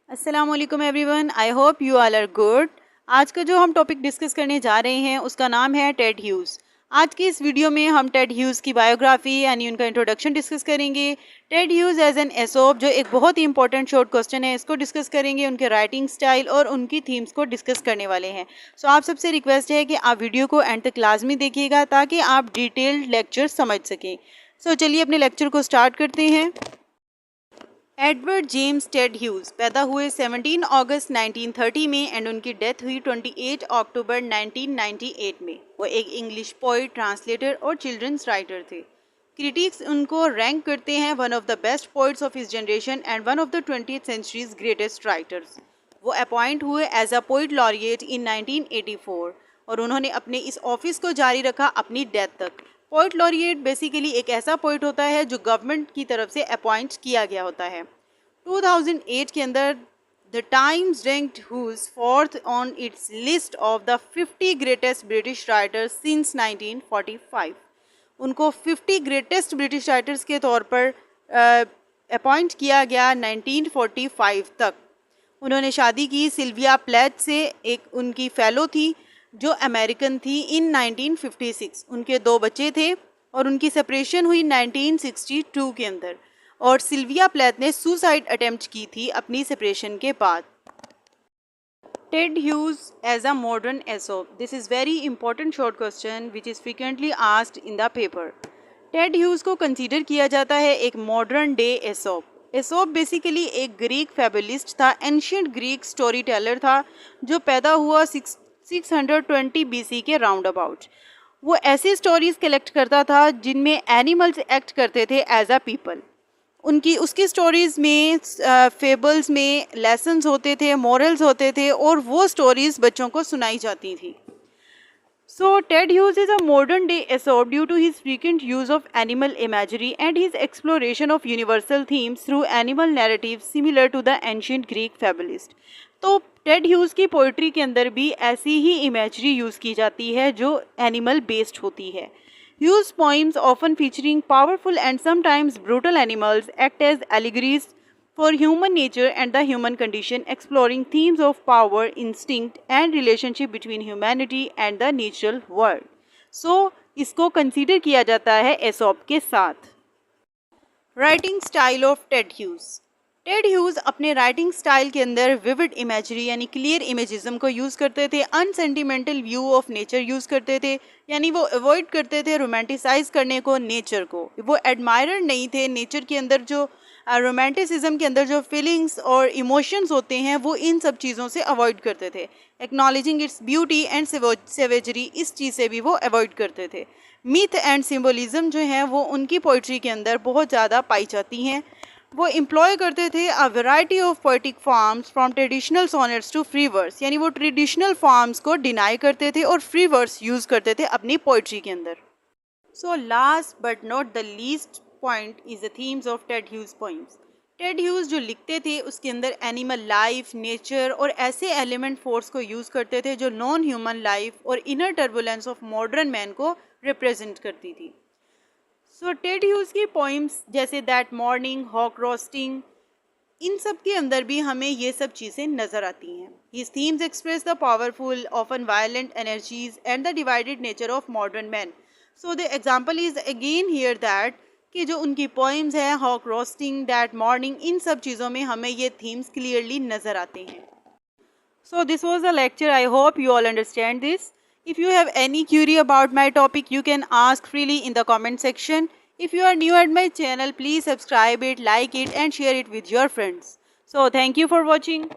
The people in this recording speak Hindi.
अस्सलाम वालेकुम everyone, I hope you all are good. आज का जो हम टॉपिक डिस्कस करने जा रहे हैं उसका नाम है टेड ह्यूज़। आज की इस वीडियो में हम टेड ह्यूज़ की बायोग्राफी यानी उनका इंट्रोडक्शन डिस्कस करेंगे। टेड ह्यूज़ एज एन एसोप जो एक बहुत ही इंपॉर्टेंट शॉर्ट क्वेश्चन है, इसको डिस्कस करेंगे। उनके राइटिंग स्टाइल और उनकी थीम्स को डिस्कस करने वाले हैं। सो आप सबसे रिक्वेस्ट है कि आप वीडियो को एंड तक लाजमी देखिएगा ताकि आप डिटेल्ड लेक्चर समझ सकें। सो चलिए अपने लेक्चर को स्टार्ट करते हैं। एडवर्ड जेम्स टेड ह्यूज़ पैदा हुए 17 अगस्त 1930 में एंड उनकी डेथ हुई 28 अक्टूबर 1998 में। वो एक इंग्लिश पोइट, ट्रांसलेटर और चिल्ड्रंस राइटर थे। क्रिटिक्स उनको रैंक करते हैं one of the best poets of his generation and one of the 20th century's greatest writers. वो अपॉइंट हुए as a poet laureate in 1984 और उन्होंने अपने इस ऑफिस को जारी रखा अपनी डेथ तक। पोइट लॉरिएट बेसिकली एक ऐसा पोइट होता है जो गवर्नमेंट की तरफ से अपॉइंट किया गया होता है। 2008 के अंदर the times ranked hues fourth on it's list of the 50 greatest British writers since 1945। उनको 50 ग्रेटेस्ट ब्रिटिश राइटर्स के तौर पर अपॉइंट किया गया 1945 तक। उन्होंने शादी की सिल्विया प्लेथ से, एक उनकी फेलो थी जो अमेरिकन थी, इन 1956। उनके 2 बच्चे थे और उनकी सेपरेशन हुई 1962 के अंदर और सिल्विया प्लेथ ने सुसाइड अटेम्प्ट की थी अपनी सेपरेशन के बाद। Ted Hughes as a modern Aesop, this is very important short question which is frequently asked in the paper. Ted Hughes को कंसीडर किया जाता है एक modern day Aesop. Aesop basically एक ग्रीक फैबुलिस्ट था, एंशियंट ग्रीक स्टोरी टेलर था जो पैदा हुआ 620 BC के राउंड अबाउट। वो ऐसी स्टोरीज कलेक्ट करता था जिनमें एनिमल्स एक्ट करते थे एज अ पीपल। उसकी स्टोरीज़ में फेबल्स में लेसन्स होते थे, मॉरल्स होते थे और वो स्टोरीज़ बच्चों को सुनाई जाती थी। So Ted Hughes is a modern day Aesop due to his frequent use of animal imagery and his exploration of universal themes through animal narratives similar to the ancient Greek fabulist। तो टेड ह्यूज़ की पोइट्री के अंदर भी ऐसी ही इमेजरी यूज़ की जाती है जो एनिमल बेस्ड होती है। Hugh's poems, often featuring powerful and sometimes brutal animals, act as allegories for human nature and the human condition, exploring themes of power, instinct, and relationship between humanity and the natural world. So, इसको consider किया जाता है एसोप के साथ। Writing style of Ted hues. Ted hues अपने राइटिंग स्टाइल के अंदर विविड इमेजरी यानी क्लियर इमेजिज्म को यूज़ करते थे, अनसेंटिमेंटल व्यू ऑफ नेचर यूज़ करते थे, यानी वो अवॉइड करते थे रोमांटिसाइज करने को नेचर को। वो एडमायरर नहीं थे नेचर के अंदर, जो रोमांटिसिज्म के अंदर जो फीलिंग्स और इमोशंस होते हैं वो इन सब चीज़ों से अवॉइड करते थे। Acknowledging its beauty and savagery, इस चीज़ से भी वो अवॉइड करते थे। मिथ एंड सिम्बोलिज्म जो है वो उनकी पोइट्री के अंदर बहुत ज़्यादा पाई जाती हैं। वो एम्प्लॉय करते थे a variety of poetic forms from traditional sonnets to free verse, यानी वो ट्रेडिशनल फॉर्म्स को डिनाई करते थे और फ्री वर्स यूज़ करते थे अपनी पोइट्री के अंदर। So last but not the least point is the themes of Ted hues poems. Ted hues जो लिखते थे उसके अंदर एनिमल लाइफ, नेचर और ऐसे एलिमेंट फोर्स को यूज़ करते थे जो नॉन ह्यूमन लाइफ और inner turbulence of modern man को रिप्रेजेंट करती थी। सो टेड ह्यूज़ की पोइम्स जैसे दैट मॉर्निंग, हॉक रोस्टिंग, इन सब के अंदर भी हमें ये सब चीज़ें नज़र आती हैं। His themes express the powerful, often violent energies and the divided nature of modern man. So the example is again here that कि जो उनकी पोइम्स हैं, हॉक रोस्टिंग, दैट मॉर्निंग, इन सब चीज़ों में हमें ये थीम्स क्लियरली नज़र आते हैं। So this was the lecture. I hope you all understand this. If you have any query about my topic, you can ask freely in the comment section. If you are new at my channel, please subscribe it, like it and share it with your friends. So thank you for watching.